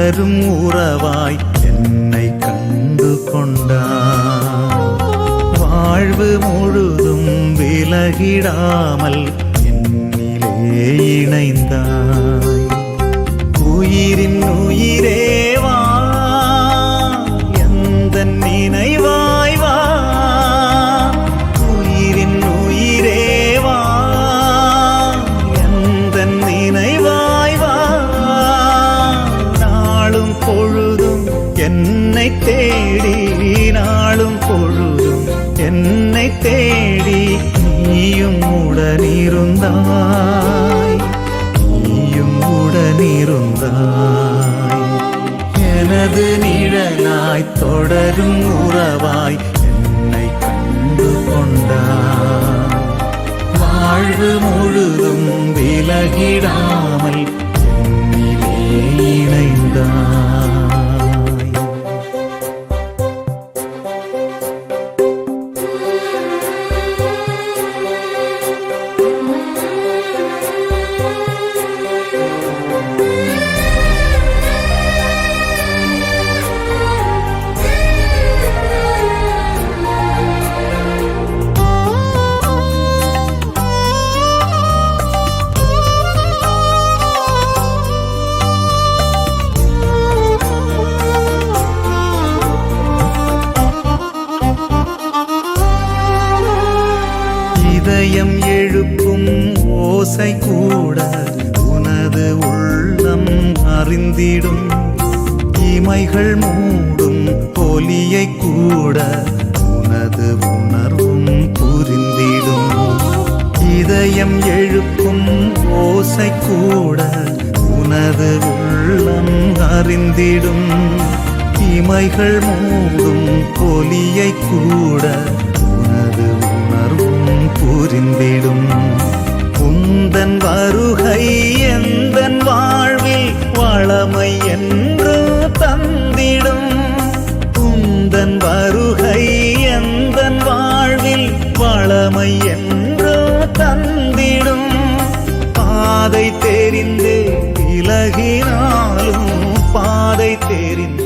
தொடரும் உறவாய் என்னை கண்டு கொண்டாய். வாழ்வு முழுதும் விலகிடாமல் என்னிலே இணைந்தாய். உயிரின் உயிரேவா எந்த நினைவாய் வா. உயிரின் உயிரேவா எந்த நினைவாய் வா. நாளும் பொழுதும் என்னை தேடி, நாளும் பொழுதும் என்னை தேடி நீயும் உடனிருந்தாய், நீயும் உடனிருந்தாய். எனது நிழலாய் தொடரும் உறவாய் என்னை கண்டு கொண்டாய். வாழ்வு முழுதும் விலகிடாமல் என்னிலே இணைந்தாய். இதயம் எழுப்பும் ஓசை கூட உனது உள்ளம் அறிந்திடும். இமைகள் மூடும் ஒலியை கூட உனது உணர்வும் புரிந்திடும். இதயம் எழுப்பும் ஓசை கூட உனது உள்ளம் அறிந்திடும். இமைகள் மூடும் ஒலியை கூட உனது உணர்வும் புரிந்திடும். உந்தன் வருகை எந்தன் வாழ்வில் வளமை என்று தந்திடும். உந்தன் வருகை எந்தன் வாழ்வில் வளமை என்று தந்திடும். பாதை தெரிந்தே விலகினாலும் பாதை தெரிந்தே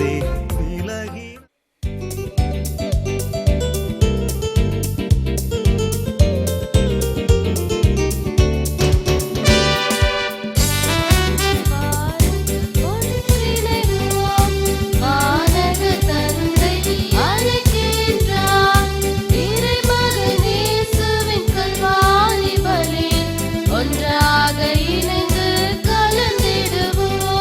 ஒன்றாக இணைந்து கலந்திடுவோம்.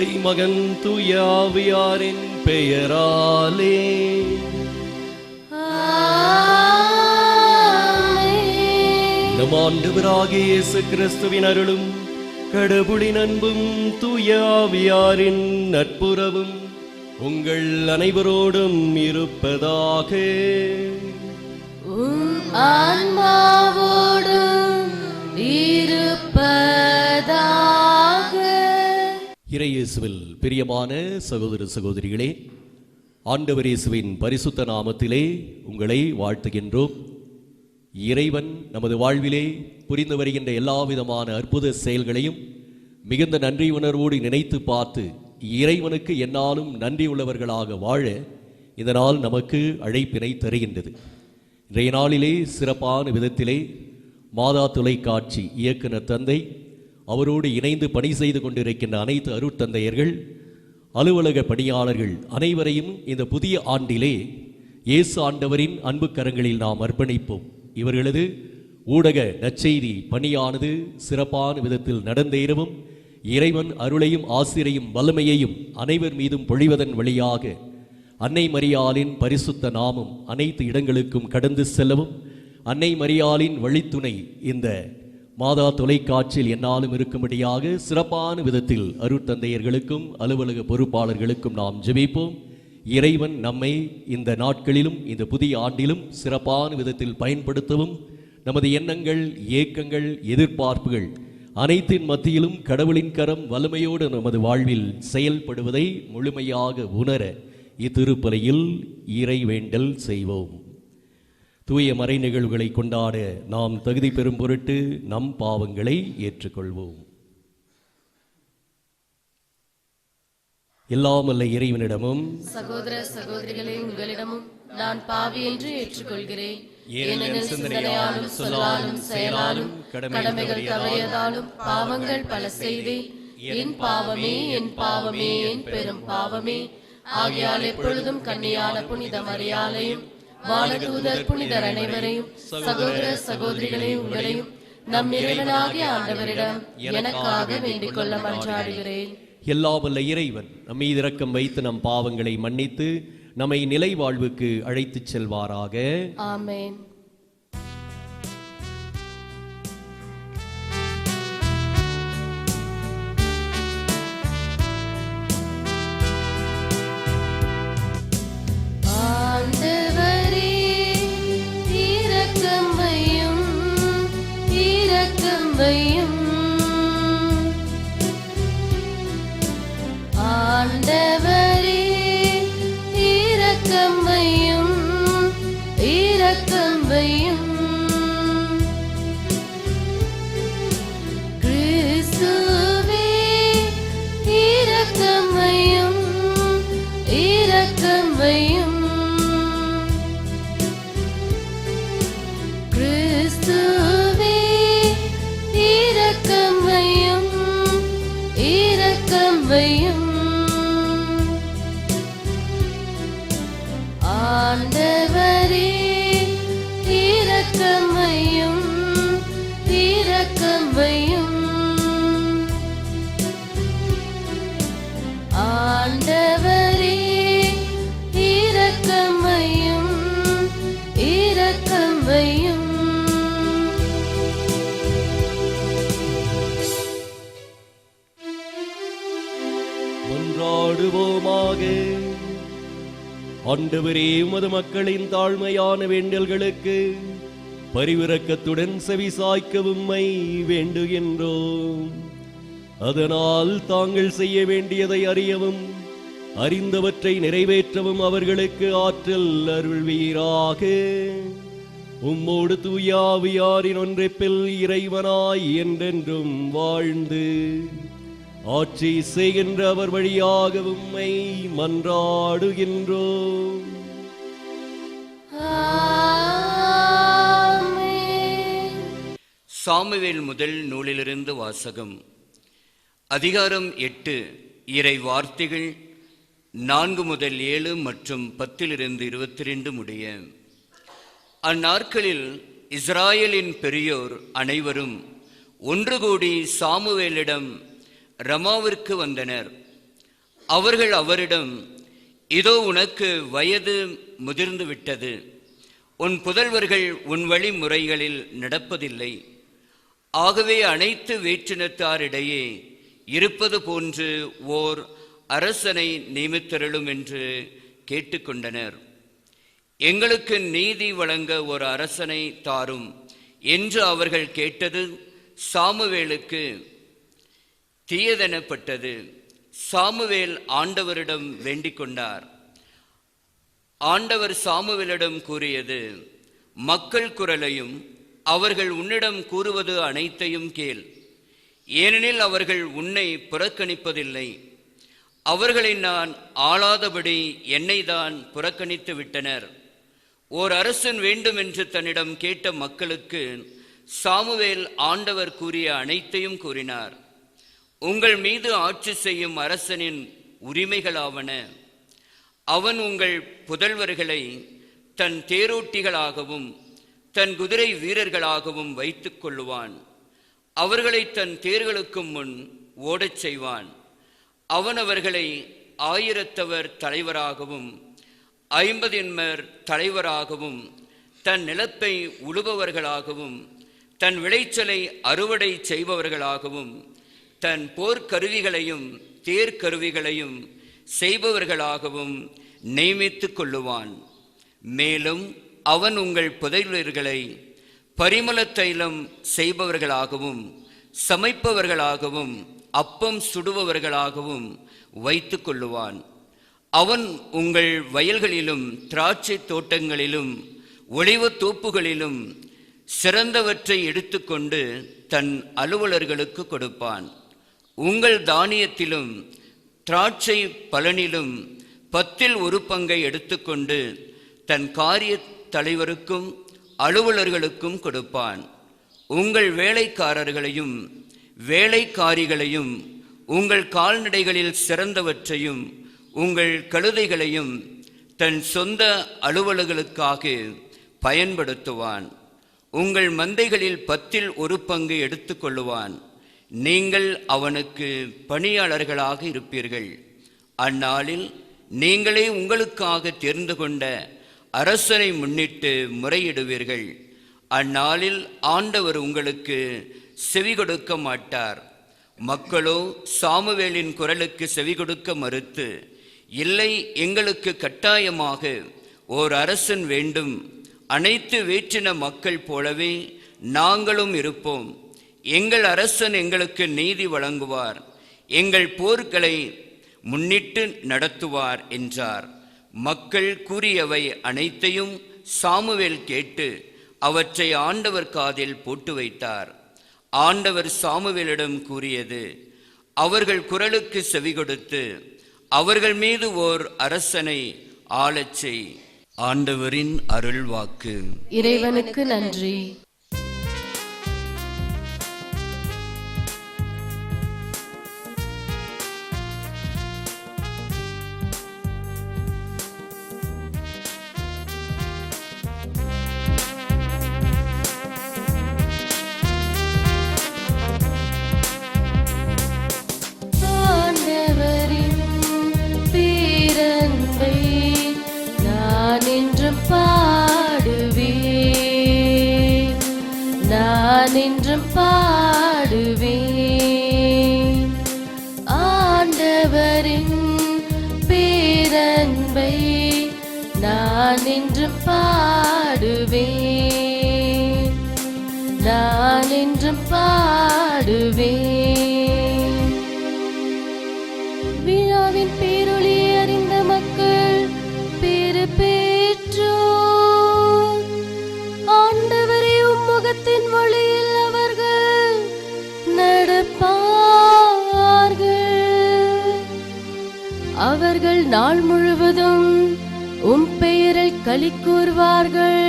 தந்தை மகன் தூய ஆவியாரின் பெயராலே நம் ஆண்டவராகிய இயேசு கிறிஸ்துவின் அருளும் கடவுளின் அன்பும் தூய ஆவியாரின் நட்புறவும் உங்கள் அனைவரோடும் இருப்பதாக. ஆன்மாவோடும் இருப்பதாக. இறையேசுவில் பிரியமான சகோதர சகோதரிகளே, ஆண்டவர் இயேசுவின் பரிசுத்த நாமத்திலே உங்களை வாழ்த்துகின்றோம். இறைவன் நமது வாழ்விலே புரிந்து வருகின்ற எல்லா விதமான அற்புத செயல்களையும் மிகுந்த நன்றி உணர்வோடு நினைத்து பார்த்து இறைவனுக்கு என்னாலும் நன்றி உள்ளவர்களாக வாழ இந்த நாள் நமக்கு அழைப்பினை தருகின்றது. இன்றைய நாளிலே சிறப்பான விதத்திலே மாதா தொலைக்காட்சி இயக்குனர் தந்தை, அவரோடு இணைந்து பணி செய்து கொண்டிருக்கின்ற அனைத்து அருட்தந்தையர்கள், அலுவலக பணியாளர்கள் அனைவரையும் இந்த புதிய ஆண்டிலே இயேசு ஆண்டவரின் அன்பு கரங்களில் நாம் அர்ப்பணிப்போம். இவர்களது ஊடக நற்செய்தி பணியானது சிறப்பான விதத்தில் நடந்தேறவும் இறைவன் அருளையும் ஆசிரையும் வல்லமையையும் அனைவர் மீதும் பொழிவதன் வழியாக அன்னை மரியாளின் பரிசுத்த நாமம் அனைத்து இடங்களுக்கும் கடந்து செல்லவும், அன்னை மரியாளின் வழித்துணை இந்த மாதா தொலைக்காட்சியில் என்னாலும் இருக்கும்படியாக சிறப்பான விதத்தில் அருட்தந்தையர்களுக்கும் அலுவலக பொறுப்பாளர்களுக்கும் நாம் ஜெபிப்போம். இறைவன் நம்மை இந்த நாட்களிலும் இந்த புதிய ஆண்டிலும் சிறப்பான விதத்தில் பயன்படுத்தவும், நமது எண்ணங்கள், ஏக்கங்கள், எதிர்பார்ப்புகள் அனைத்தின் மத்தியிலும் கடவுளின் கரம் வல்லமையோடு நமது வாழ்வில் செயல்படுவதை முழுமையாக உணர இத்திருப்பலியில் இறைவேண்டல் செய்வோம். தூய மறை நிகழ்வுகளை கொண்டாட நாம் தகுதி பெறும் பொருட்டு நம் பாவங்களை ஏற்றுக்கொள்வோம். எல்லாம் வல்ல இறைவனிடமும் சகோதர சகோதரிகளே, உங்களிடமும் நான் பாவி என்று ஏற்றுக்கொள்கிறேன். ஏனெனில் சிந்தனையாலும் சொல்லாலும் செயலாலும் கடமைகள் தவறியதாலும் பாவங்கள் பல செய்தேன். என் பாவமே, என் பாவமே, என் பெரும் பாவமே. ஆகையால் எப்பொழுதும் கன்னியான புனித மரியாளையும் வானதூதர் புனிதர் அனைவரையும் சகோதர சகோதரிகளே, உங்களையும் நம் இறைவனாகிய ஆண்டவரிடம் எனக்காக வேண்டிக் கொள்ள மன்றாடுகிறேன். எல்லாம் வல்ல இறைவன் நம் மீது இரக்கம் வைத்து நம் பாவங்களை மன்னித்து நம்மை நிலை வாழ்வுக்கு அழைத்துச் செல்வாராக. ஆமென். ஆண்டவரே இரக்கம் வையும், இரக்கம் வையும். ஆண்டவரே இரக்கம் வையும், இரக்கம் வையும். கிறிஸ்துவே இரக்கம் வையும், இரக்கம் வையும். கிறிஸ்துவே இரக்கம் வையும், இரக்கம் வையும். ஆண்டவரே இரக்கம் வையும், இரக்கம் வையும். ஆண்டவரே இரக்கம் வையும், இரக்கம் வையும். மன்றாடுவோமாக. ஆண்டவரே, உமது மக்களின் தாழ்மையான வேண்டல்களுக்கு பரிவிரக்கத்துடன் செவிசாய்க்க உம்மை வேண்டுகின்றோம். அதனால் தாங்கள் செய்ய வேண்டியதை அறியவும் அறிந்தவற்றை நிறைவேற்றவும் அவர்களுக்கு ஆற்றல் அருள்வீராக. உம்மோடு தூய ஆவியாரின் ஒன்றிப்பில் இறைவனாய் என்றென்றும் வாழ்ந்து ஆட்சி செய்கின்ற அவர் வழியாக உம்மை மன்றாடுகின்றோம். சாமுவேல் முதல் நூலிலிருந்து வாசகம். அதிகாரம் 8. இறை வார்த்தைகள் 4 முதல் 7 மற்றும் 10 22 முடிய. அந்நாட்களில் இஸ்ராயலின் பெரியோர் அனைவரும் ஒன்று கூடி சாமுவேலிடம் ரமாவிற்கு வந்தனர். அவர்கள் அவரிடம், இதோ உனக்கு வயது முதிர்ந்து விட்டது, உன் புதல்வர்கள் உன் வழிமுறைகளில் நடப்பதில்லை, ஆகவே அனைத்து வேற்றினத்தாரிடையே இருப்பது போன்று ஓர் அரசனை நியமித்தருளும் என்று கேட்டுக்கொண்டனர். எங்களுக்கு நீதி வழங்க ஒரு அரசனை தாரும் என்று அவர்கள் கேட்டது சாமுவேலுக்கு தீயதெனப்பட்டது. சாமுவேல் ஆண்டவரிடம் வேண்டிக் கொண்டார். ஆண்டவர் சாமுவேலிடம் கூறியது, மக்கள் குரலையும் அவர்கள் உன்னிடம் கூறுவது அனைத்தையும் கேள், ஏனெனில் அவர்கள் உன்னை புறக்கணிப்பதில்லை. அவர்களை நான் ஆளாதபடி என்னை தான் புறக்கணித்து விட்டனர். ஓர் அரசன் வேண்டும் என்று தன்னிடம் கேட்ட மக்களுக்கு சாமுவேல் ஆண்டவர் கூறிய அனைத்தையும் கூறினார். உங்கள் மீது ஆட்சி செய்யும் அரசனின் உரிமைகளாவன, அவன் உங்கள் புதல்வர்களை தன் தேரோட்டிகளாகவும் தன் குதிரை வீரர்களாகவும் வைத்துக் கொள்ளுவான். அவர்களை தன் தேர்களுக்கு முன் ஓடச் செய்வான். அவன் அவர்களை 1000 தலைவராகவும் 50 தலைவராகவும் தன் நிலத்தை உழுபவர்களாகவும் தன் விளைச்சலை அறுவடை செய்பவர்களாகவும் தன் போர்க்கருவிகளையும் தேர்கருவிகளையும் செய்பவர்களாகவும் நியமித்துக் கொள்ளுவான். மேலும் அவன் உங்கள் புதல்வர்களை பரிமள தைலம் செய்பவர்களாகவும் சமைப்பவர்களாகவும் அப்பம் சுடுபவர்களாகவும் வைத்துக் கொள்ளுவான். அவன் உங்கள் வயல்களிலும் திராட்சை தோட்டங்களிலும் ஒலிவ தோப்புகளிலும் சிறந்தவற்றை எடுத்துக்கொண்டு தன் அலுவலர்களுக்கு கொடுப்பான். உங்கள் தானியத்திலும் திராட்சை பலனிலும் 10 பங்கை எடுத்துக்கொண்டு தன் காரிய தலைவருக்கும் அலுவலர்களுக்கும் கொடுப்பான். உங்கள் வேலைக்காரர்களையும் வேலைக்காரிகளையும் உங்கள் கால்நடைகளில் சிறந்தவற்றையும் உங்கள் கழுதைகளையும் தன் சொந்த அலுவலர்களுக்காக பயன்படுத்துவான். உங்கள் மந்தைகளில் 10 பங்கு எடுத்துக்கொள்ளுவான். நீங்கள் அவனுக்கு பணியாளர்களாக இருப்பீர்கள். அந்நாளில் நீங்களே உங்களுக்காக தெரிந்து கொண்ட அரசனை முன்னிட்டு முறையிடுவீர்கள். அந்நாளில் ஆண்டவர் உங்களுக்கு செவி கொடுக்க மாட்டார். மக்களோ சாமுவேலின் குரலுக்கு செவி கொடுக்க மறுத்து, இல்லை, எங்களுக்கு கட்டாயமாக ஓர் அரசன் வேண்டும், அனைத்து வேற்றின மக்கள் போலவே நாங்களும் இருப்போம், எங்கள் அரசன் எங்களுக்கு நீதி வழங்குவார், எங்கள் போர்களை முன்னிட்டு நடத்துவார் என்றார். மக்கள் கூறியவை அனைத்தையும் சாமுவேல் கேட்டு அவற்றை ஆண்டவர் காதில் போட்டு வைத்தார். ஆண்டவர் சாமுவேலிடம் கூறியது, அவர்கள் குரலுக்கு செவி கொடுத்து அவர்கள் மீது ஓர் அரசனை ஆளச் செய். ஆண்டவரின் அருள்வாக்கு. இறைவனுக்கு நன்றி. என்றும் பாடுவேன் ஆண்டவரின் பேரன்பை, நான் என்றும் பாடுவேன், நான் என்றும் பாடுவேன். விழாவின் பேரொளியை அறிந்த மக்கள் பேறு பெற்றோர். ஆண்டவரே, உம்முகத்தின் ஒளியில் அவர்கள் நடப்பார்கள். அவர்கள் நாள் முழுவதும் உம் பெயரில் களி கூர்வார்கள்.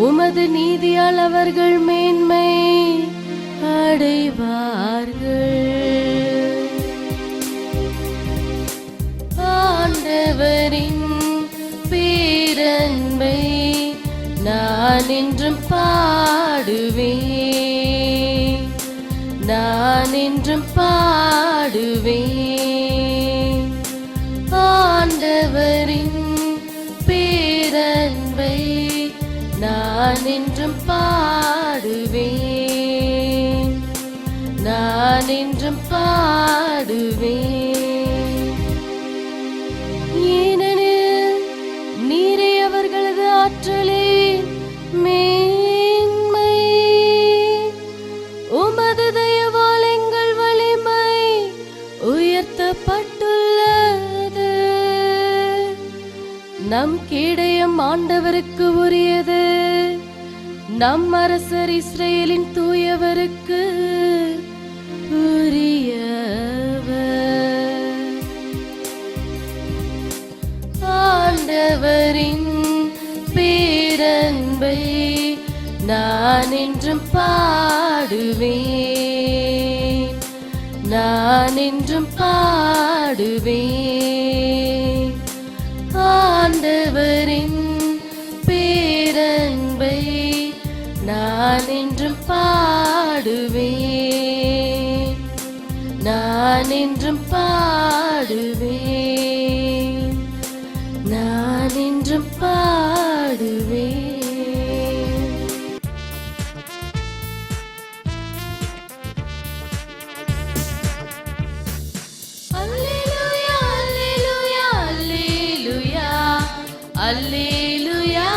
உமது நீதியால் அவர்கள் மேன்மை அடைவார்கள். ஆண்டவரின் பேரன்பை நான் என்றும் பாடுவேன், நான் என்றும் பாடுவேன். நான் என்றும் பாடுவேன், நான் என்றும் பாடுவேன். ஏனெனில் நீரே அவர்களது ஆற்றலே மேன்மை, உமது தயவால் எங்கள் வலிமை உயர்த்தப்பட்டுள்ளது. நம் கேடயம் ஆண்டவருக்கு உரியது, நம் அரசர் இஸ்ரேலின் தூயவருக்கு உரியவர். ஆண்டவரின் பேரன்பை நான் என்றும் பாடுவேன், நான் என்றும் பாடுவேன். ஆண்டவரின் பேரன்பை நான் என்றும் பாடுவேன், நான் என்றும் பாடுவேன், நான் என்றும் பாடுவேன். அல்லேலூயா, அல்லேலூயா, அல்லேலூயா, அல்லேலூயா,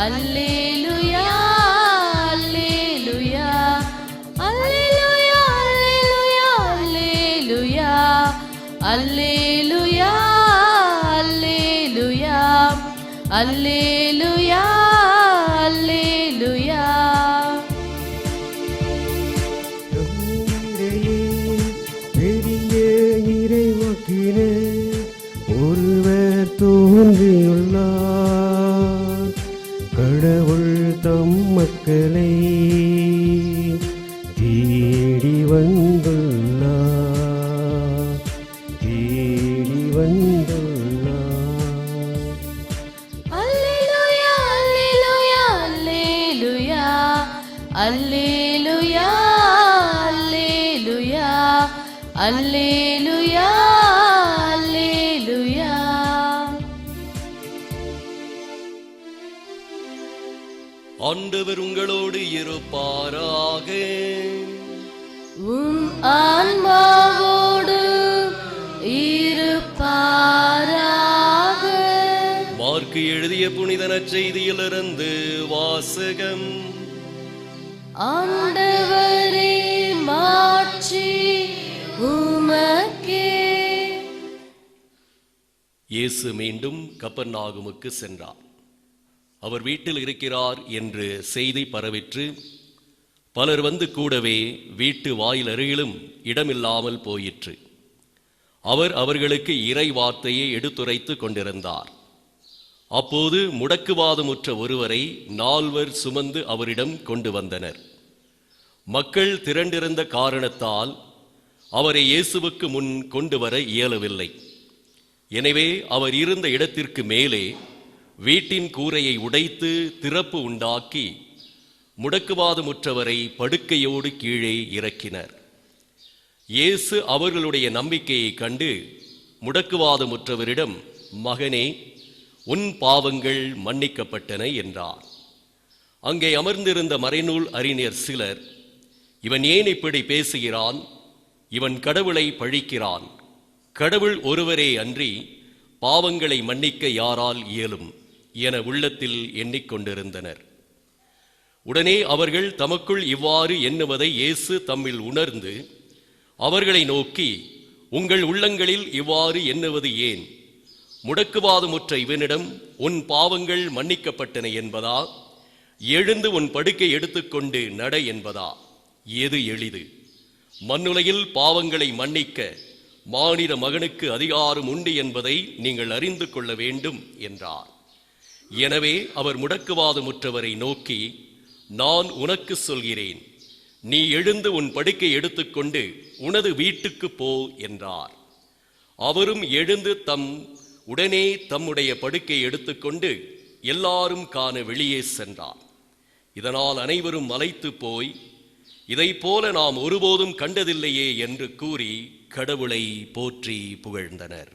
அல்லேலூயா, அல்லேலூயா, அல்லேலூயா, அல்லேலூயா, அல்லேலூயா, அல்லேலூயா, அல்லேலூயா, அல்லேலூயா. பெரிய இறைவாக்கினே ஒருவர் தோன்றியுள்ளார், கடவுள் தம் மக்களை தேடி வந்துள்ளார், தேடி வந்துள்ளார். அல்லேலூயா, அல்லேலூயா, அல்லேலூயா, அல்லேலூயா, அல்லேலூயா, அல்லேலூயா, அல்லேலூயா. ஆண்டவர் உங்களோடு இருப்பாராக. உம் ஆன்மாவோடு இருப்பாராக. மார்க்கு எழுதிய புனித நற்செய்தியிலிருந்து வாசகம். ஆண்டவரே, மாட்சி உமக்கே. இயேசு மீண்டும் கப்பர்நாகுமுக்கு சென்றார். அவர் வீட்டில் இருக்கிறார் என்று செய்தி பரவிற்று. பலர் வந்து கூடவே வீட்டு வாயில் அருகிலும் இடமில்லாமல் போயிற்று. அவர் அவர்களுக்கு இறை வார்த்தையை எடுத்துரைத்து கொண்டிருந்தார். அப்போது முடக்குவாதமுற்ற ஒருவரை 4 சுமந்து அவரிடம் கொண்டு வந்தனர். மக்கள் திரண்டிருந்த காரணத்தால் அவரை இயேசுவுக்கு முன் கொண்டு வர இயலவில்லை. எனவே அவர் இருந்த இடத்திற்கு மேலே வீட்டின் கூரையை உடைத்து திறப்பு உண்டாக்கி முடக்குவாதமுற்றவரை படுக்கையோடு கீழே இறக்கினர். இயேசு அவர்களுடைய நம்பிக்கையை கண்டு முடக்குவாதமுற்றவரிடம், மகனே, உன் பாவங்கள் மன்னிக்கப்பட்டன என்றார். அங்கே அமர்ந்திருந்த மறைநூல் அறிஞர் சிலர், இவன் ஏன் இப்படி பேசுகிறான்? இவன் கடவுளை பழிக்கிறான். கடவுள் ஒருவரே அன்றி பாவங்களை மன்னிக்க யாரால் இயலும் என உள்ளத்தில் எண்ணிக்கொண்டிருந்தனர். உடனே அவர்கள் தமக்குள் இவ்வாறு எண்ணுவதை இயேசு தம்மில் உணர்ந்து அவர்களை நோக்கி, உங்கள் உள்ளங்களில் இவ்வாறு எண்ணுவது ஏன்? முடக்குவாதமுற்ற இவனிடம் உன் பாவங்கள் மன்னிக்கப்பட்டன என்பதா, எழுந்து உன் படுக்கை எடுத்துக்கொண்டு நட என்பதா? எது எளிது? மண்ணுலகில் பாவங்களை மன்னிக்க மானிட மகனுக்கு அதிகாரம் உண்டு என்பதை நீங்கள் அறிந்து கொள்ள வேண்டும் என்றார். எனவே அவர் முடக்குவாதமுற்றவரை நோக்கி, நான் உனக்கு சொல்கிறேன், நீ எழுந்து உன் படுக்கை எடுத்துக்கொண்டு உனது வீட்டுக்கு போ என்றார். அவரும் எழுந்து உடனே தம்முடைய படுக்கை எடுத்துக்கொண்டு எல்லாரும் காண வெளியே சென்றார். இதனால் அனைவரும் மலைத்து போய், இதைப் போல நாம் ஒருபோதும் கண்டதில்லையே என்று கூறி கடவுளை போற்றி புகழ்ந்தனர்.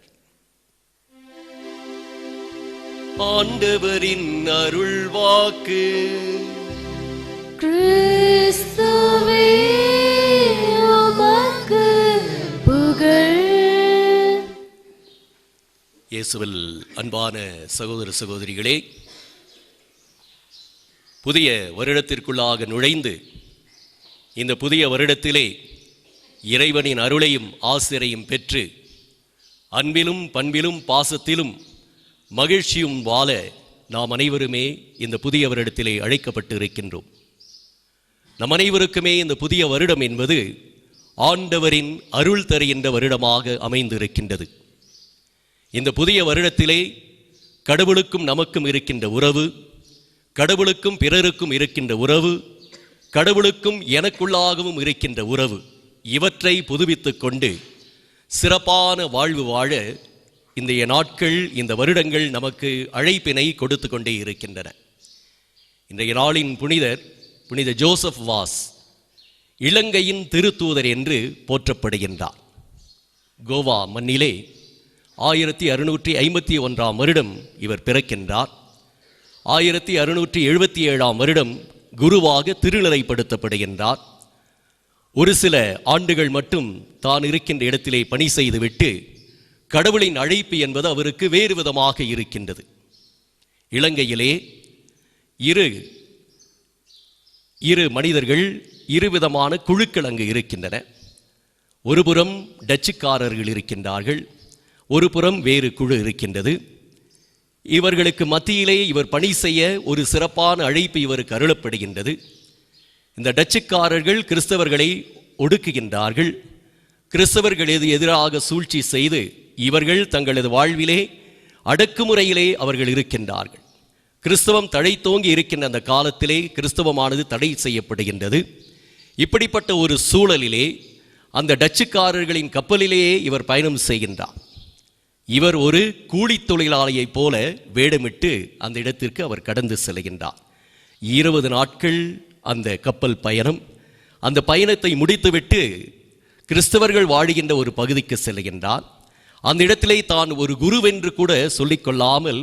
ஆண்டவரின் அருள்வாக்கு. கிறிஸ்துவே உமக்கு புகழ். இயேசுவில் அன்பான சகோதர சகோதரிகளே, புதிய வருடத்திற்குள்ளாக நுழைந்து இந்த புதிய வருடத்திலே இறைவனின் அருளையும் ஆசிரையும் பெற்று அன்பிலும் பண்பிலும் பாசத்திலும் மகிழ்ச்சியும் வாழ நாம் அனைவருமே இந்த புதிய வருடத்திலே அழைக்கப்பட்டு இருக்கின்றோம். நம் அனைவருக்குமே இந்த புதிய வருடம் என்பது ஆண்டவரின் அருள் தருகின்ற வருடமாக அமைந்திருக்கின்றது. இந்த புதிய வருடத்திலே கடவுளுக்கும் நமக்கும் இருக்கின்ற உறவு, கடவுளுக்கும் பிறருக்கும் இருக்கின்ற உறவு, கடவுளுக்கும் எனக்குள்ளாகவும் இருக்கின்ற உறவு, இவற்றை புதுப்பித்துக் கொண்டு சிறப்பான வாழ்வு வாழ இன்றைய நாட்கள், இந்த வருடங்கள் நமக்கு அழைப்பினை கொடுத்து கொண்டே இருக்கின்றன. இன்றைய நாளின் புனித ஜோசப் வாஸ் இலங்கையின் திருத்தூதர் என்று போற்றப்படுகின்றார். கோவா மண்ணிலே 1651 வருடம் இவர் பிறக்கின்றார். 1677 வருடம் குருவாக திருநிலைப்படுத்தப்படுகின்றார். ஒரு சில ஆண்டுகள் மட்டும் தான் இருக்கின்ற இடத்திலே பணி செய்துவிட்டு கடவுளின் அழைப்பு என்பது அவருக்கு வேறு விதமாக இருக்கின்றது. இலங்கையிலே இரு மனிதர்கள், இருவிதமான குழுக்கள் அங்கு இருக்கின்றன. ஒருபுறம் டச்சுக்காரர்கள் இருக்கின்றார்கள், ஒரு புறம் வேறு குழு இருக்கின்றது. இவர்களுக்கு மத்தியிலே இவர் பணி செய்ய ஒரு சிறப்பான அழைப்பு இவருக்கு அருளப்படுகின்றது. இந்த டச்சுக்காரர்கள் கிறிஸ்தவர்களை ஒடுக்குகின்றார்கள். கிறிஸ்தவர்களுக்கு எதிராக சூழ்ச்சி செய்து இவர்கள் தங்களது வாழ்விலே அடக்குமுறையிலே அவர்கள் இருக்கின்றார்கள். கிறிஸ்தவம் தழைத்தோங்கி இருக்கின்ற அந்த காலத்திலே கிறிஸ்தவமானது தடை செய்யப்படுகின்றது. இப்படிப்பட்ட ஒரு சூழலிலே அந்த டச்சுக்காரர்களின் கப்பலிலேயே இவர் பயணம் செய்கின்றார். இவர் ஒரு கூலி தொழிலாளியைப் போல வேடமிட்டு அந்த இடத்திற்கு அவர் கடந்து செல்கின்றார். 20 நாட்கள் அந்த கப்பல் பயணம். அந்த பயணத்தை முடித்துவிட்டு கிறிஸ்தவர்கள் வாழுகின்ற ஒரு பகுதிக்கு செல்கின்றார். அந்த இடத்திலே தான் ஒரு குருவென்று கூட சொல்லிக்கொள்ளாமல்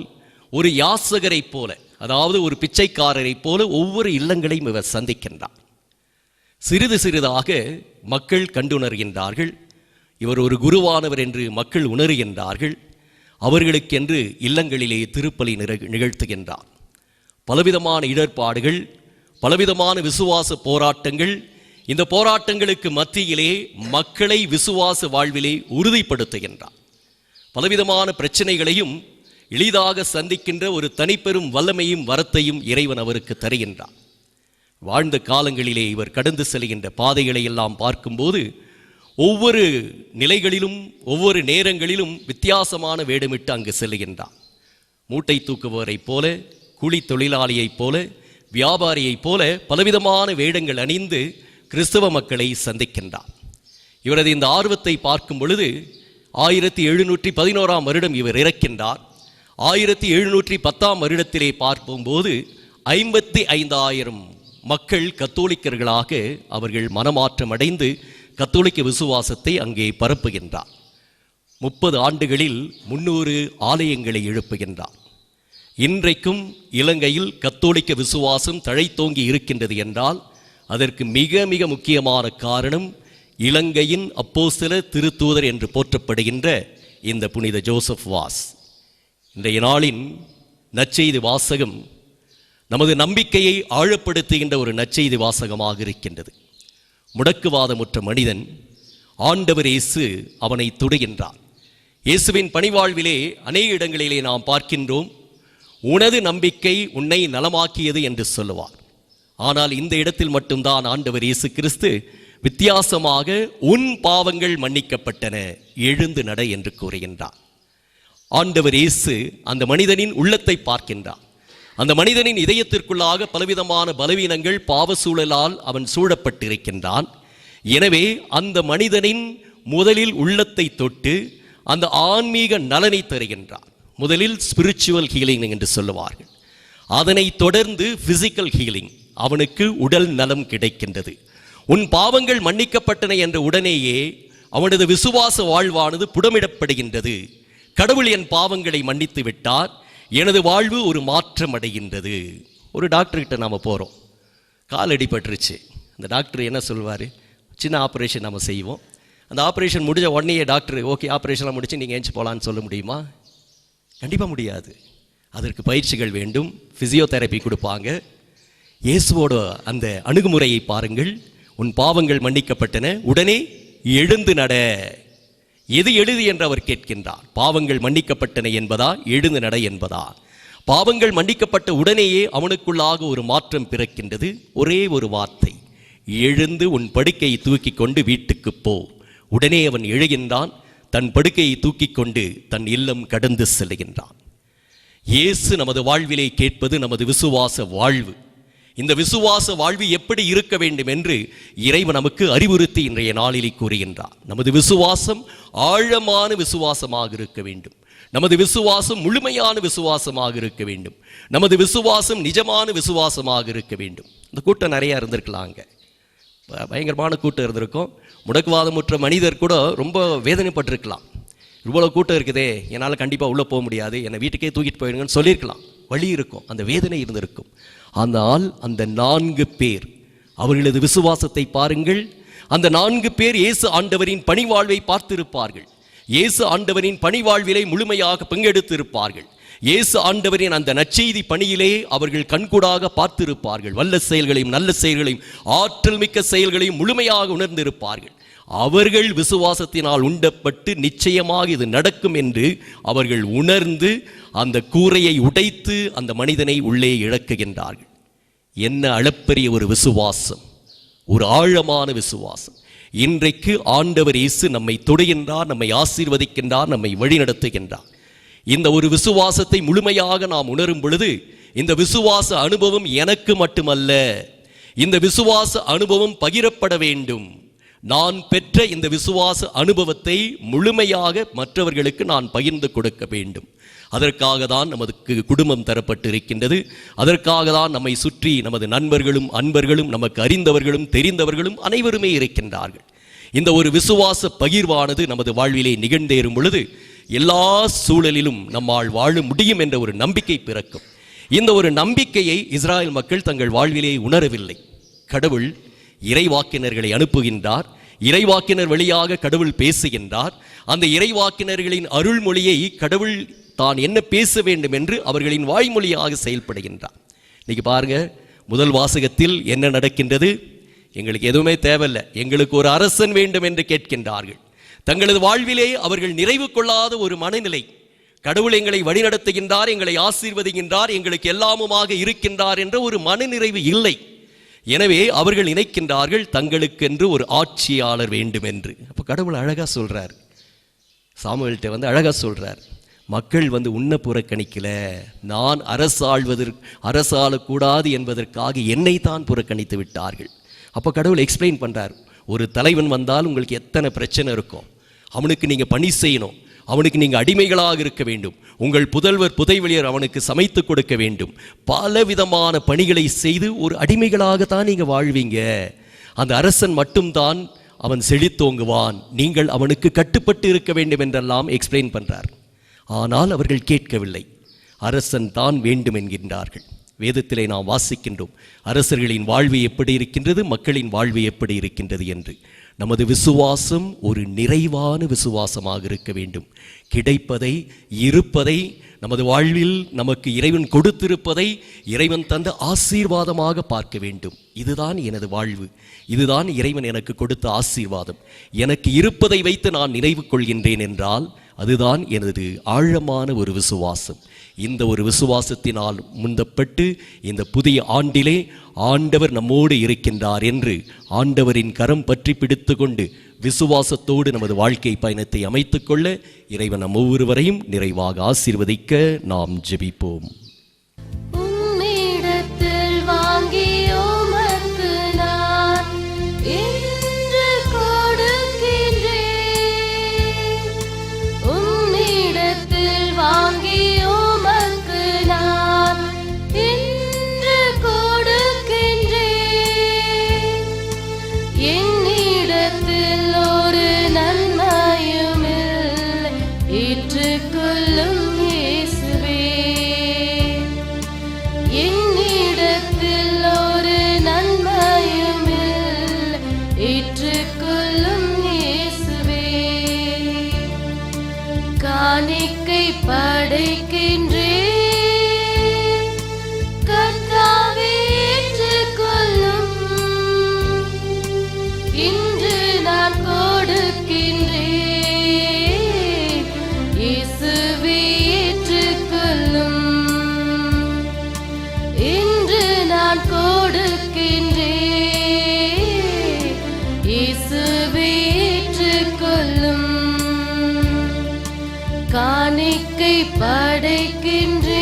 ஒரு யாசகரைப் போல, அதாவது ஒரு பிச்சைக்காரரைப் போல ஒவ்வொரு இல்லங்களையும் இவர் சந்திக்கின்றார். சிறிது சிறிதாக மக்கள் கண்டுணர்கின்றார்கள். இவர் ஒரு குருவானவர் என்று மக்கள் உணர்கின்றார்கள். அவர்களுக்கென்று இல்லங்களிலே திருப்பலி நிகழ்த்துகின்றார். பலவிதமான இடர்பாடுகள், பலவிதமான விசுவாச போராட்டங்கள், இந்த போராட்டங்களுக்கு மத்தியிலே மக்களை விசுவாச வாழ்விலே உறுதிப்படுத்துகின்றார். பலவிதமான பிரச்சனைகளையும் எளிதாக சந்திக்கின்ற ஒரு தனிப்பெரும் வல்லமையும் வரத்தையும் இறைவன் அவருக்கு தருகின்றார். வாழ்ந்த காலங்களிலே இவர் கடந்து செல்கின்ற பாதைகளை எல்லாம் பார்க்கும்போது ஒவ்வொரு நிலைகளிலும் ஒவ்வொரு நேரங்களிலும் வித்தியாசமான வேடமிட்டு அங்கு செல்கின்றார். மூட்டை தூக்குபவரைப் போல, கூலி தொழிலாளியைப் போல, வியாபாரியைப் போல பலவிதமான வேடங்கள் அணிந்து கிறிஸ்தவ மக்களை சந்திக்கின்றார். இவரது இந்த ஆர்வத்தை பார்க்கும் பொழுது 1711 வருடம் இவர் இறக்கின்றார். 1710 வருடத்திலே பார்க்கும்போது 55,000 மக்கள் கத்தோலிக்கர்களாக அவர்கள் மனமாற்றம் அடைந்து கத்தோலிக்க விசுவாசத்தை அங்கே பரப்புகின்றார். 30 ஆண்டுகளில் 300 ஆலயங்களை எழுப்புகின்றார். இன்றைக்கும் இலங்கையில் கத்தோலிக்க விசுவாசம் தழைத்தோங்கி இருக்கின்றது என்றால் அதற்கு மிக மிக முக்கியமான காரணம் இலங்கையின் அப்போஸ்தலர் திருத்தூதர் என்று போற்றப்படுகின்ற இந்த புனித ஜோசப் வாஸ். இன்றைய நாளின் நற்செய்தி வாசகம் நமது நம்பிக்கையை ஆழப்படுத்துகின்ற ஒரு நற்செய்தி வாசகமாக இருக்கின்றது. முடக்குவாதமுற்ற மனிதன், ஆண்டவர் இயேசு அவனை தொடுகின்றார். இயேசுவின் பணிவாழ்விலே அநேக இடங்களிலே நாம் பார்க்கின்றோம், உனது நம்பிக்கை உன்னை நலமாக்கியது என்று சொல்லுவார். ஆனால் இந்த இடத்தில் மட்டும்தான் ஆண்டவர் இயேசு கிறிஸ்து வித்தியாசமாக உன் பாவங்கள் மன்னிக்கப்பட்டன, எழுந்து நட என்று கூறுகின்றார். ஆண்டவர் இயேசு அந்த மனிதனின் உள்ளத்தை பார்க்கின்றார். அந்த மனிதனின் இதயத்திற்குள்ளாக பலவிதமான பலவீனங்கள், பாவ சூழலால் அவன் சூழப்பட்டிருக்கின்றான். எனவே அந்த மனிதனின் முதலில் உள்ளத்தை தொட்டு அந்த ஆன்மீக நலனை தருகின்றார். முதலில் ஸ்பிரிச்சுவல் ஹீலிங் என்று சொல்லுவார்கள். அதனை தொடர்ந்து பிசிக்கல் ஹீலிங், அவனுக்கு உடல் நலம் கிடைக்கின்றது. உன் பாவங்கள் மன்னிக்கப்பட்டன என்ற உடனேயே அவனது விசுவாச வாழ்வானது புடமிடப்படுகின்றது. கடவுள் என் பாவங்களை மன்னித்து விட்டார், எனது வாழ்வு ஒரு மாற்றம் அடைகின்றது. ஒரு டாக்டர்கிட்ட நாம் போகிறோம், கால் அடிபட்டுருச்சு. அந்த டாக்டர் என்ன சொல்வார்? சின்ன ஆப்ரேஷன் நம்ம செய்வோம். அந்த ஆப்ரேஷன் முடிஞ்ச உடனே டாக்டர் ஓகே ஆப்ரேஷன்லாம் முடிச்சு நீங்கள் ஏஞ்சி போகலான்னு சொல்ல முடியுமா? கண்டிப்பாக முடியாது. அதற்கு பயிற்சிகள் வேண்டும், ஃபிசியோதெரப்பி கொடுப்பாங்க. இயேசுவோட அந்த அணுகுமுறையை பாருங்கள். உன் பாவங்கள் மன்னிக்கப்பட்டன, உடனே எழுந்து நட. எது எழுது என்று அவர் கேட்கின்றார். பாவங்கள் மன்னிக்கப்பட்டன என்பதா, எழுந்து நட என்பதா? பாவங்கள் மன்னிக்கப்பட்ட உடனேயே அவனுக்குள்ளாக ஒரு மாற்றம் பிறக்கின்றது. ஒரே ஒரு வார்த்தை, எழுந்து உன் படுக்கையை தூக்கி கொண்டு வீட்டுக்கு போ. உடனே அவன் எழுகின்றான், தன் படுக்கையை தூக்கி கொண்டு தன் இல்லம் கடந்து செல்கின்றான். இயேசு நமது வாழ்விலே கேட்பது நமது விசுவாச வாழ்வு. இந்த விசுவாச வாழ்வு எப்படி இருக்க வேண்டும் என்று இறைவன் நமக்கு அறிவுறுத்தி இன்றைய நாளிலே கூறுகின்றார். நமது விசுவாசம் ஆழமான விசுவாசமாக இருக்க வேண்டும். நமது விசுவாசம் முழுமையான விசுவாசமாக இருக்க வேண்டும். நமது விசுவாசம் நிஜமான விசுவாசமாக இருக்க வேண்டும். இந்த கூட்டம் நிறையா இருந்திருக்கலாங்க, பயங்கரமான கூட்டம் இருந்திருக்கும். முடக்குவாதமுற்ற மனிதர் கூட ரொம்ப வேதனைப்பட்டிருக்கலாம். இவ்வளோ கூட்டம் இருக்குதே, என்னால் கண்டிப்பாக உள்ளே போக முடியாது, என்னை வீட்டுக்கே தூக்கிட்டு போயிடுங்கன்னு சொல்லியிருக்கலாம். வழி இருக்கும், அந்த வேதனை இருந்திருக்கும். ஆனால் அந்த 4 பேர், அவர்களது விசுவாசத்தை பாருங்கள். அந்த 4 பேர் இயேசு ஆண்டவரின் பணிவாழ்வை பார்த்திருப்பார்கள். இயேசு ஆண்டவரின் பணிவாழ்விலே முழுமையாக பங்கெடுத்து இருப்பார்கள். இயேசு ஆண்டவரின் அந்த நற்செய்தி பணியிலே அவர்கள் கண்கூடாக பார்த்திருப்பார்கள். வல்ல செயல்களையும் நல்ல செயல்களையும் ஆற்றல் மிக்க செயல்களையும் முழுமையாக உணர்ந்திருப்பார்கள். அவர்கள் விசுவாசத்தினால் உண்டப்பட்டு நிச்சயமாக இது நடக்கும் என்று அவர்கள் உணர்ந்து அந்த கூரையை உடைத்து அந்த மனிதனை உள்ளே இழக்குகின்றார்கள். என்ன அளப்பரிய ஒரு விசுவாசம், ஒரு ஆழமான விசுவாசம். இன்றைக்கு ஆண்டவர் இயேசு நம்மை தொடுகின்றார், நம்மை ஆசீர்வதிக்கின்றார், நம்மை வழிநடத்துகின்றார். இந்த ஒரு விசுவாசத்தை முழுமையாக நாம் உணரும் பொழுது இந்த விசுவாச அனுபவம் எனக்கு மட்டுமல்ல, இந்த விசுவாச அனுபவம் பகிரப்பட வேண்டும். நான் பெற்ற இந்த விசுவாச அனுபவத்தை முழுமையாக மற்றவர்களுக்கு நான் பகிர்ந்து கொடுக்க வேண்டும். அதற்காக தான் நமக்கு குடும்பம் தரப்பட்டு இருக்கின்றது. அதற்காக தான் நம்மை சுற்றி நமது நண்பர்களும் அன்பர்களும் நமக்கு அறிந்தவர்களும் தெரிந்தவர்களும் அனைவருமே இருக்கின்றார்கள். இந்த ஒரு விசுவாச பகிர்வானது நமது வாழ்விலே நிகழ்ந்தேறும் பொழுது எல்லா சூழலிலும் நம்மால் வாழ முடியும் என்ற ஒரு நம்பிக்கை பிறக்கும். இந்த ஒரு நம்பிக்கையை இஸ்ராயல் மக்கள் தங்கள் வாழ்விலே உணரவில்லை. கடவுள் இறைவாக்கினர்களை அனுப்புகின்றார். இறைவாக்கினர் வழியாக கடவுள் பேசுகின்றார். அந்த இறைவாக்கினர்களின் அருள்மொழியை கடவுள் தான் என்ன பேச வேண்டும் என்று அவர்களின் வாய்மொழியாக செயல்படுகின்றார். இன்னைக்கு பாருங்க, முதல் வாசகத்தில் என்ன நடக்கின்றது? எங்களுக்கு எதுவுமே தேவையில்லை, எங்களுக்கு ஒரு அரசன் வேண்டும் என்று கேட்கின்றார்கள். தங்களது வாழ்விலே அவர்கள் நிறைவு கொள்ளாத ஒரு மனநிலை. கடவுள் எங்களை வழிநடத்துகின்றார், எங்களை ஆசீர்வதிக்கின்றார், எங்களுக்கு எல்லாமுமாக இருக்கின்றார் என்ற ஒரு மனநிறைவு இல்லை. எனவே அவர்கள் நினைக்கின்றார்கள் தங்களுக்கென்று ஒரு ஆட்சியாளர் வேண்டும் என்று. அப்போ கடவுள் அழகா சொல்றார், சாமுவேல்கிட்ட அழகா சொல்றார், மக்கள் உன்னை புறக்கணிக்கல, நான் அரசாளக்கூடாது என்பதற்காக என்னை தான் புறக்கணித்து விட்டார்கள். அப்போ கடவுள் எக்ஸ்பிளைன் பண்றார், ஒரு தலைவன் வந்தால் உங்களுக்கு எத்தனை பிரச்சனை இருக்கும், அவனுக்கு நீங்க பணி செய்யணும், அவனுக்கு நீங்க அடிமைகளாக இருக்க வேண்டும், உங்கள் புதல்வர் புதைவெளியர் அவனுக்கு சமைத்து கொடுக்க வேண்டும், பலவிதமான பணிகளை செய்து ஒரு அடிமைகளாகத்தான் நீங்க வாழ்வீங்க. அந்த அரசன் மட்டும்தான் அவன் செழித்தோங்குவான், நீங்கள் அவனுக்கு கட்டுப்பட்டு இருக்க வேண்டும் என்றெல்லாம் எக்ஸ்பிளைன் பண்றார். ஆனால் அவர்கள் கேட்கவில்லை, அரசன் தான் வேண்டும் என்கின்றார்கள். வேதத்திலே நாம் வாசிக்கின்றோம், அரசர்களின் வாழ்வு எப்படி இருக்கின்றது, மக்களின் வாழ்வு எப்படி இருக்கின்றது என்று. நமது விசுவாசம் ஒரு நிறைவான விசுவாசமாக இருக்க வேண்டும். கிடைப்பதை, இருப்பதை, நமது வாழ்வில் நமக்கு இறைவன் கொடுத்திருப்பதை இறைவன் தந்த ஆசீர்வாதமாக பார்க்க வேண்டும். இதுதான் எனது வாழ்வு, இதுதான் இறைவன் எனக்கு கொடுத்த ஆசீர்வாதம். எனக்கு இருப்பதை வைத்து நான் நிறைவு கொள்கின்றேன் என்றால் அதுதான் எனது ஆழமான ஒரு விசுவாசம். இந்த ஒரு விசுவாசத்தினால் முந்தப்பட்டு இந்த புதிய ஆண்டிலே ஆண்டவர் நம்மோடு இருக்கின்றார் என்று ஆண்டவரின் கரம் பற்றி பிடித்து கொண்டு விசுவாசத்தோடு நமது வாழ்க்கை பயணத்தை அமைத்துக்கொள்ள இறைவன் நம் ஒவ்வொருவரையும் நிறைவாக ஆசீர்வதிக்க நாம் ஜெபிப்போம். ஏற்றுக்கொள்ளும் இயேசுவே, காணிக்கை படைக்கின்றேன். கர்த்தாவே ஏற்றுக்கொள்ளும். இன்று நான் கொடுக்கின்றேன். இயேசுவே ஏற்றுக்கொள்ளும். இன்று நான் கொடுக்கின்றேன். இயேசுவே ஏற்றுக்கொள்ளும். காணிக்கை படைக்கின்றேன்.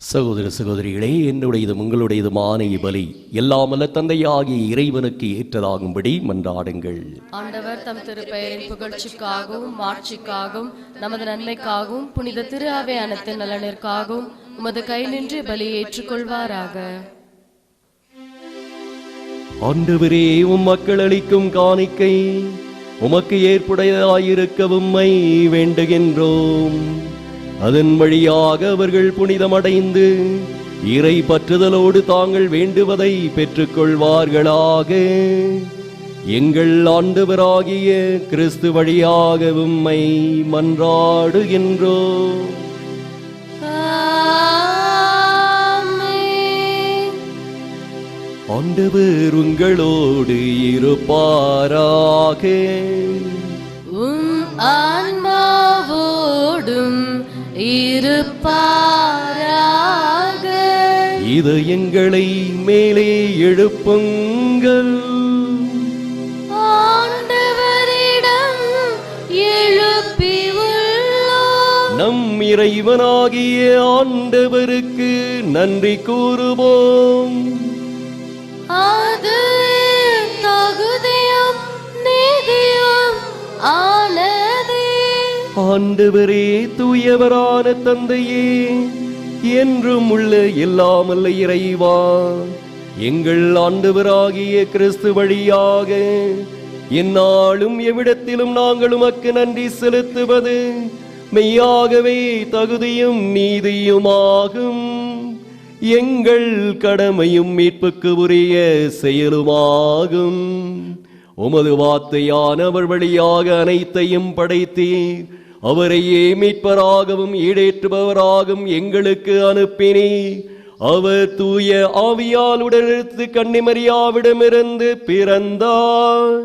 சகோதர சகோதரிகளே, என்னுடையதும் உங்களுடையதுமான பலி எல்லாமல்ல தந்தையாகிய இறைவனுக்கு ஏற்றதாகும்படி மன்றாடுங்கள். ஆண்டவர் தம் திருப்பெயரின் புகழ்ச்சிக்காகவும் மாட்சிக்காகவும் நமது நன்மைக்காகவும் புனித திரு அவையானத்தின் நலனிற்காகவும் உமது கை நின்று பலி ஏற்றுக்கொள்வாராக. ஆண்டவரே, உம் மக்கள் அளிக்கும் காணிக்கை உமக்கு ஏற்புடையதாயிருக்க உம்மை வேண்டுகின்றோம். அதன் வழியாக அவர்கள் புனிதமடைந்து இறை பற்றுதலோடு தாங்கள் வேண்டுவதை பெற்றுக்கொள்வார்களாக. எங்கள் ஆண்டவராகிய கிறிஸ்து வழியாக உம்மை மன்றாடுகின்றோம். ஆமென். ஆண்டவர் உங்களோடு இருப்பாராக. உம் ஆன்மாவோடும் இருப்பாராக. இது எங்களை மேலே எழுப்புங்கள். ஆண்டவரிடம் எழுப்பியுள்ளோம். நம் இறைவனாகிய ஆண்டவருக்கு நன்றி கூறுவோம். அது தகுதியும் நீதியும் ஆனதே. ஆண்டவரே, தூயவரான தந்தையே, என்றும் உள்ள எல்லாமல்ல இறைவா, எங்கள் ஆண்டவராகிய கிறிஸ்து வழியாக எந்நாளும் எவ்விடத்திலும் நாங்கள் உமக்கு நன்றி செலுத்துவது மெய்யாகவே தகுதியும் நீதியுமாகும். எங்கள் கடமையும் மீட்புக்கு உரிய செயலுமாகும். உமது வார்த்தையானவர் வழியாக அனைத்தையும் படைத்தீர். அவரையே மீட்பராகவும் ஈடேற்றுபவராகவும் எங்களுக்கு அனுப்பினீர். அவர் தூய ஆவியால் உடலெடுத்து கன்னிமரியாவிடமிருந்து பிறந்தார்.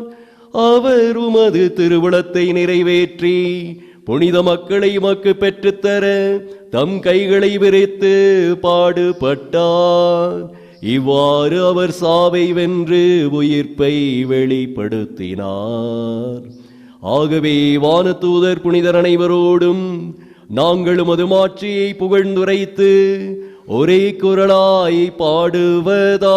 அவர் உமது திருவுளத்தை நிறைவேற்றி புனித மக்களை உமக்கு பெற்றுத்தர தம் கைகளை விரித்து பாடுபட்டார். இவ்வாறு அவர் சாவை வென்று உயிர்ப்பை வெளிப்படுத்தினார். ஆகவே வானதூதர் புனிதர் அனைவரோடும் நாங்களும் அது மாட்சியை புகழ்ந்துரைத்து ஒரே குரலாய் பாடுவதாவது: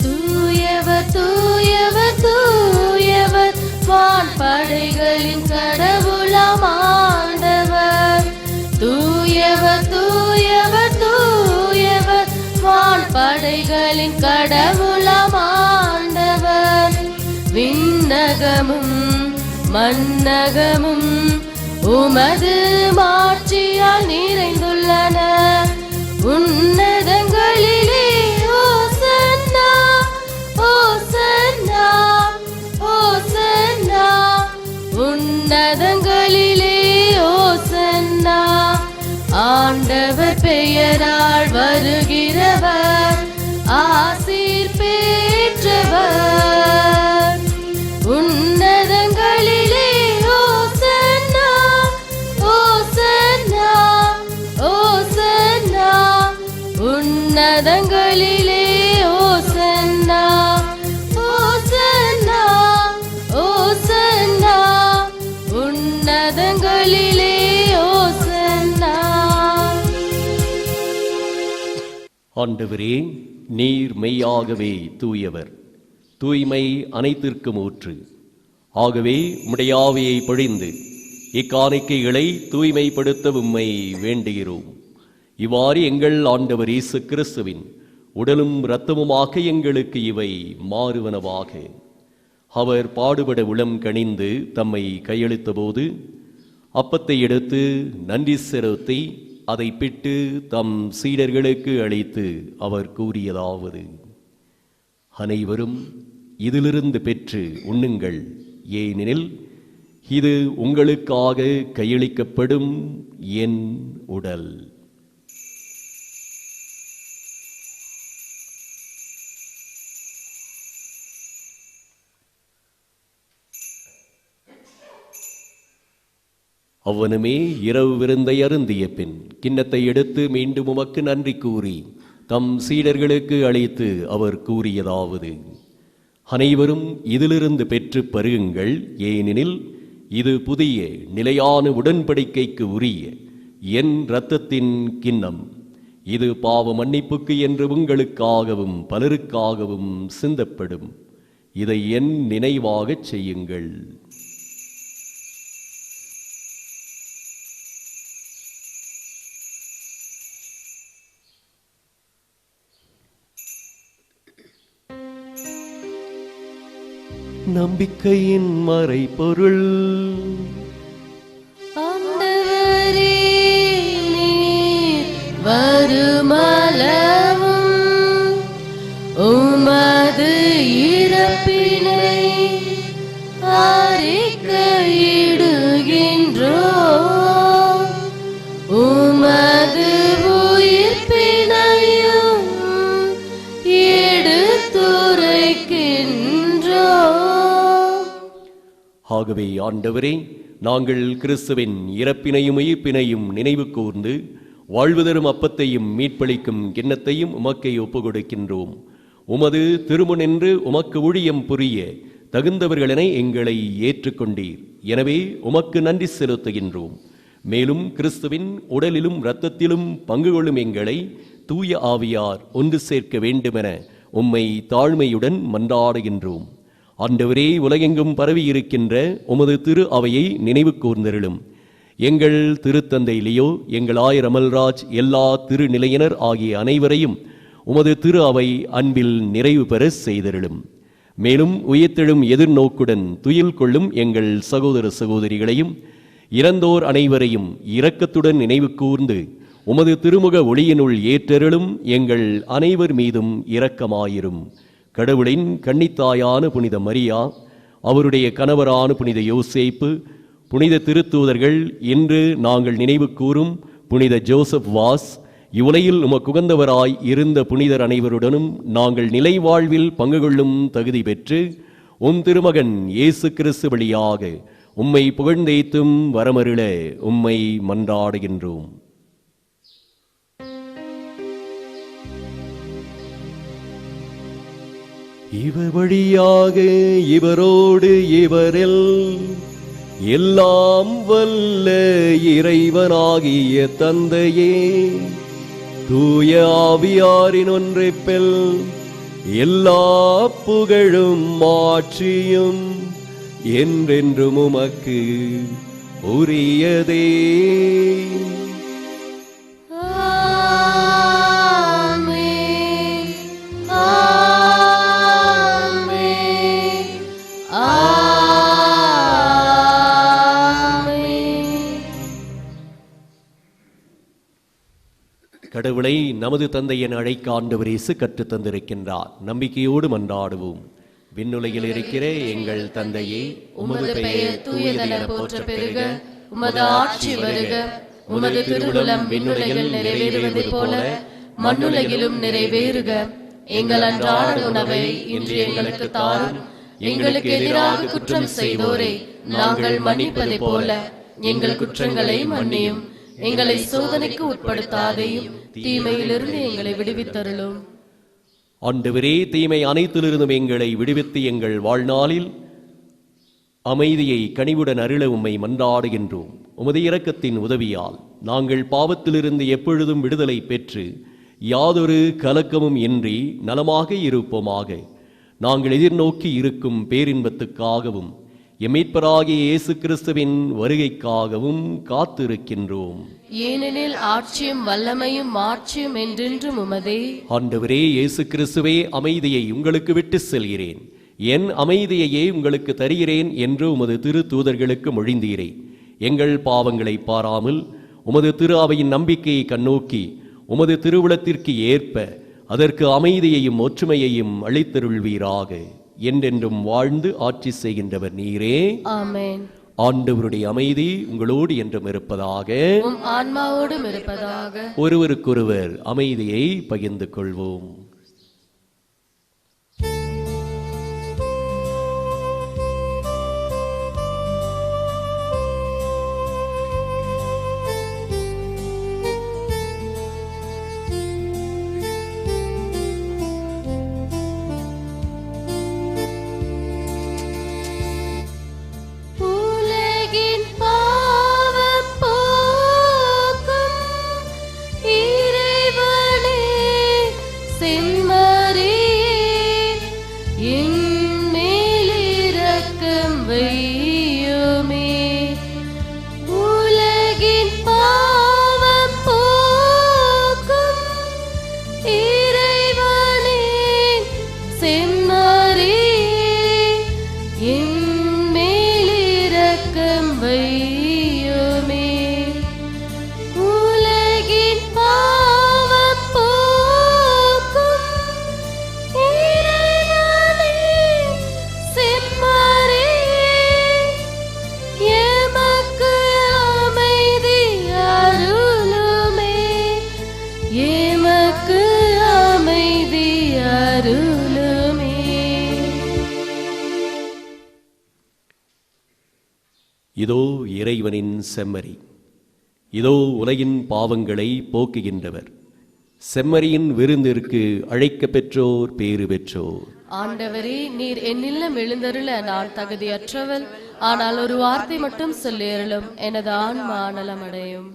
தூயவர் தூயவர் தூயவர் வான்படைகளின் கடவுளாம் ஆண்டவர். தூயவர் தூயவர் தூயவர் வான்படைகளின் கடவுளாம் ஆண்டவர். விண்ணகமும் மண்ணகமும் உமது மாட்சியால் நிறைந்துள்ளன. உன்னதங்களிலே ஓசன்னா ஓசன்னா ஓசன்னா. உன்னதங்களிலே ஓசன்னா. ஆண்டவர் பெயரால் வருகிறவர் ஆசீர் பெற்றவர். உன்னதங்களிலே ஓசன்னா ஓசன்னா ஓசன்னா. உன்னதங்களிலே ஓசன்னா ஓசன்னா ஓசன்னா. உன்னதங்களிலே ஓசன்னா. ஆண்டவரே, நீர் மெய்யாகவே தூயவர், தூய்மை அனைத்திற்கும் ஊற்று. ஆகவே உம்முடைய ஆவியை பொழிந்து இக்காணிக்கைகளை தூய்மைப்படுத்த உம்மை வேண்டுகிறோம். இவ்வாறு எங்கள் ஆண்டவர் இயேசு கிறிஸ்துவின் உடலும் இரத்தமுமாக எங்களுக்கு இவை மாறுவனவாக. அவர் பாடுபட உளம் கனிந்து தம்மை கையளித்த போது அப்பத்தை எடுத்து நன்றி செலுத்தி அதை பிட்டு தம் சீடர்களுக்கு அளித்து அவர் கூறியதாவது: அனைவரும் இதிலிருந்து பெற்று உண்ணுங்கள், ஏனெனில் இது உங்களுக்காக கையளிக்கப்படும் என் உடல். அவ்வனமே இரவு விருந்தை அருந்திய பின் கிண்ணத்தை எடுத்து மீண்டும் உமக்கு நன்றி கூறி தம் சீடர்களுக்கு அளித்து அவர் கூறியதாவது: அனைவரும் இதிலிருந்து பெற்று பருகுங்கள், ஏனெனில் இது புதிய நிலையான உடன்படிக்கைக்கு உரிய என் இரத்தத்தின் கிண்ணம். இது பாவ மன்னிப்புக்கு என்று உங்களுக்காகவும் பலருக்காகவும் சிந்தப்படும். இதை என் நினைவாகச் செய்யுங்கள். நம்பிக்கையின் மறைபொருள். ஆண்டவரே, நீர் வருமளவும் உமது இறப்பினை அறிக்கையிடுகின்றோம், உமது உயிர்ப்பினையும் எடுத்துரைக்கின்றோம். ஆகவே ஆண்டவரே, நாங்கள் கிறிஸ்துவின் இறப்பினையும் உயிர்ப்பினையும் நினைவு கூர்ந்து வாழ்வு தரும் அப்பத்தையும் மீட்பளிக்கும் கிண்ணத்தையும் உமக்கை ஒப்பு கொடுக்கின்றோம். உமது திருமுனின்று உமக்கு ஊழியம் புரிய தகுந்தவர்களென எங்களை ஏற்றுக்கொண்டீர். எனவே உமக்கு நன்றி செலுத்துகின்றோம். மேலும் கிறிஸ்துவின் உடலிலும் இரத்தத்திலும் பங்கு கொள்ளும் எங்களை தூய ஆவியார் ஒன்று சேர்க்க வேண்டுமென உம்மை தாழ்மையுடன் மன்றாடுகின்றோம். ஆண்டவரே, உலகெங்கும் பரவி இருக்கின்ற உமது திரு அவையை நினைவு கூர்ந்தருளும். எங்கள் திருத்தந்தை லியோ, எங்கள் ஆயர் அமல்ராஜ், எல்லா திருநிலையினர் ஆகிய அனைவரையும் உமது திரு அவை அன்பில் நிறைவு பெற செய்தருளும். மேலும் உயிர்த்தெழும் எதிர்நோக்குடன் துயில் கொள்ளும் எங்கள் சகோதர சகோதரிகளையும் இறந்தோர் அனைவரையும் இரக்கத்துடன் நினைவு கூர்ந்து உமது திருமுக ஒளியினுள் ஏற்றருளும். எங்கள் அனைவர் மீதும் இரக்கமாயிரும். கடவுளின் கன்னித்தாயான புனித மரியா, அவருடைய கணவரான புனித யோசேப்பு, புனித திருத்தூதர்கள், இன்று நாங்கள் நினைவு கூறும் புனித ஜோசப் வாஸ், இவ்வுலகில் உமக்குகந்தவராய் இருந்த புனிதர் அனைவருடனும் நாங்கள் நிலை வாழ்வில் பங்கு கொள்ளும் தகுதி பெற்று உம் திருமகன் இயேசு கிறிஸ்து வழியாக உம்மை புகழ்ந்தேத்தும் வரமருள உம்மை மன்றாடுகின்றோம். இவர் வழியாக இவரோடு இவரில் எல்லாம் வல்ல இறைவனாகிய தந்தையே, தூய ஆவியாரின் ஒன்றைப்பில் எல்லா புகழும் மாட்சியும் என்றென்றும் உமக்கு உரியதே. கடவுளை நமது தந்தை என அழைக்க ஆண்டவர் இயேசு கற்றுத் தந்திருக்கின்றார். நம்பிக்கையோடு மன்றாடுவோம். விண்ணுலகில் இருக்கிற எங்கள் தந்தையே, உமது பெயர் தூயதென போற்ற பெருக, உமது ஆட்சி வருக, உமது திருவுளம் விண்ணுலகில் நிறைவேறுவதைப் போல மண்ணுலகிலும் நிறைவேறுக. எங்கள் அன்றாட உணவை இன்று எங்களுக்கு தாரும். எங்களுக்கு எதிராக குற்றம் செய்தோரை நாங்கள் மன்னிப்பதைப் போல எங்கள் குற்றங்களை மன்னியும். எங்களை சோதனைக்கு உட்படுத்தாதையும் தீமையிலிருந்து எங்களை விடுவித்தருளும். ஆண்டவரே, தீமை அனைத்திலிருந்தும் எங்களை விடுவித்து எங்கள் வாழ்நாளில் அமைதியை கனிவுடன் அருள உம்மை மன்றாடுகின்றோம். உமது இரக்கத்தின் உதவியால் நாங்கள் பாவத்திலிருந்து எப்பொழுதும் விடுதலை பெற்று யாதொரு கலக்கமும் இன்றி நலமாக இருப்போமாக. நாங்கள் எதிர்நோக்கி இருக்கும் பேரின்பத்துக்காகவும் எம்மீட்பராகிய இயேசு கிறிஸ்துவின் வருகைக்காகவும் காத்திருக்கின்றோம். ஏனெனில் ஆட்சியும் வல்லமையும் மாட்சியும் என்றென்றும் உமதே. ஆண்டவரே இயேசு கிறிஸ்துவே, அமைதியை உங்களுக்கு விட்டு செல்கிறேன், என் அமைதியையே உங்களுக்கு தருகிறேன் என்று உமது திரு தூதர்களுக்கு மொழிந்தீரே. எங்கள் பாவங்களை பாராமல் உமது திரு அவையின் நம்பிக்கையை கண்ணோக்கி உமது திருவுளத்திற்கு ஏற்ப அதற்கு அமைதியையும் ஒற்றுமையையும் அளித்தருள்வீராக. என்றென்றும் வாழ்ந்து ஆட்சி செய்கின்றவர் நீரே. ஆமென். ஆண்டவருடைய அமைதி உங்களோடு என்றும் இருப்பதாக. உம் ஆன்மாவோடும் இருப்பதாக. ஒருவருக்கொருவர் அமைதியை பகிர்ந்து கொள்வோம். இதோ இறைவனின் செம்மறி, இதோ உலகின் பாவங்களை போக்குகின்றவர். செம்மறியின் விருந்திற்கு அழைக்க பெற்றோர் பேறு பெற்றோர். ஆண்டவரே, நீர் என்னில்லம் எழுந்தருள நான் தகுதியற்றவள். ஆனால் ஒரு வார்த்தை மட்டும் சொல்லியருளும், எனது ஆன்மா நலமடையும்.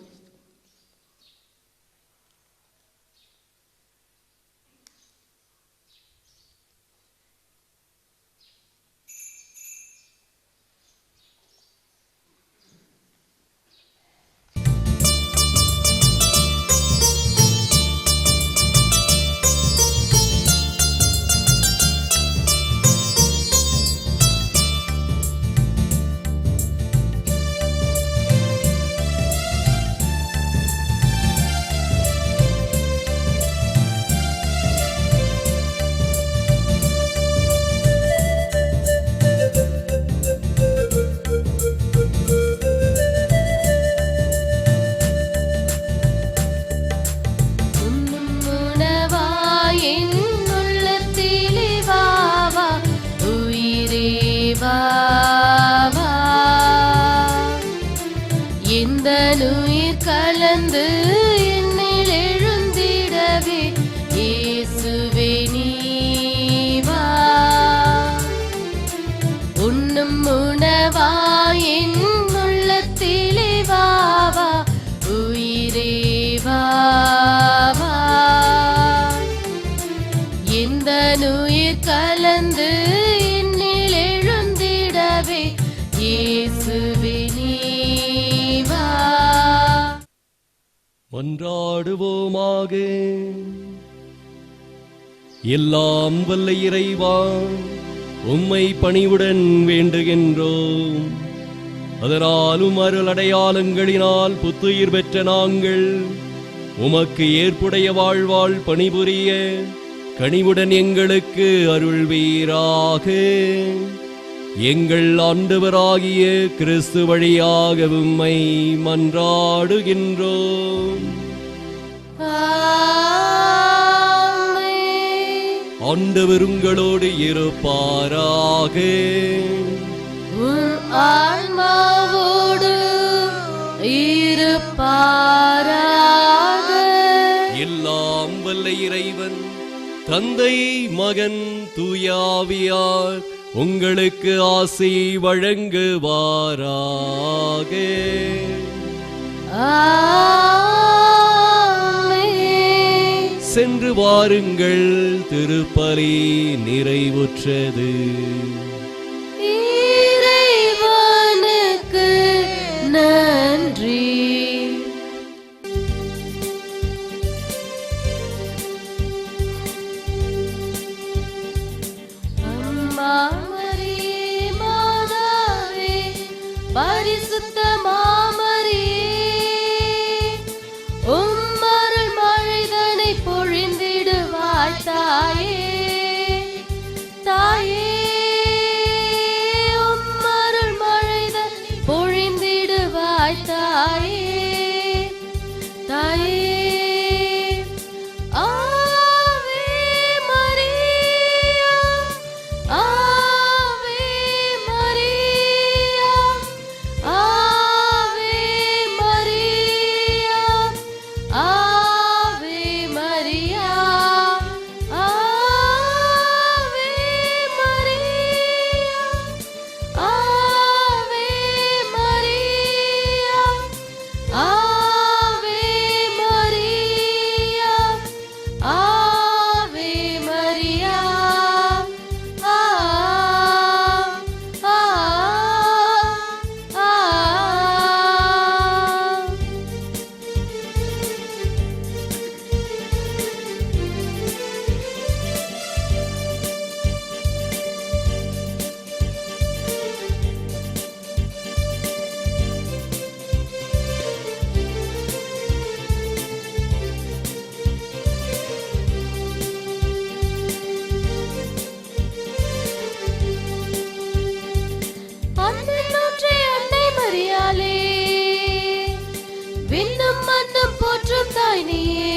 கலந்து என்னில் எழுந்திடவே இயேசுவே நீ வா. உண்ணும் உணவாய் என் உள்ளத்திலே வா வா, உயிரே வா வா. இந்த உயிர் கலந்து என்னில் எழுந்திடவே இயேசுவே நீ வா. மன்றாடுவோமாக. எல்லாம் வல்ல இறைவா, உம்மை பணிவுடன் வேண்டுகின்றோம். அதனாலும் அருள் அடையாளங்களினால் புத்துயிர் பெற்ற நாங்கள் உமக்கு ஏற்புடைய வாழ்வாள் பணிபுரிய கனிவுடன் எங்களுக்கு அருள்வீராக. எங்கள் ஆண்டவராகிய கிறிஸ்து வழியாக உம்மை மன்றாடுகின்றோம். ஆண்டவர் உங்களோடு இருப்பாராக. ஆன்மாவோடு இருப்பாராக. எல்லாம் வல்ல இறைவன் தந்தை, மகன், தூயாவியார் உங்களுக்கு ஆசி வழங்குவாராக. சென்று வாருங்கள், திருப்பலி நிறைவுற்றது. இறைவனுக்கு நன்றி. அம்மா மரியே மாதாவே, பரிசுத்த செய்தாய் நீயே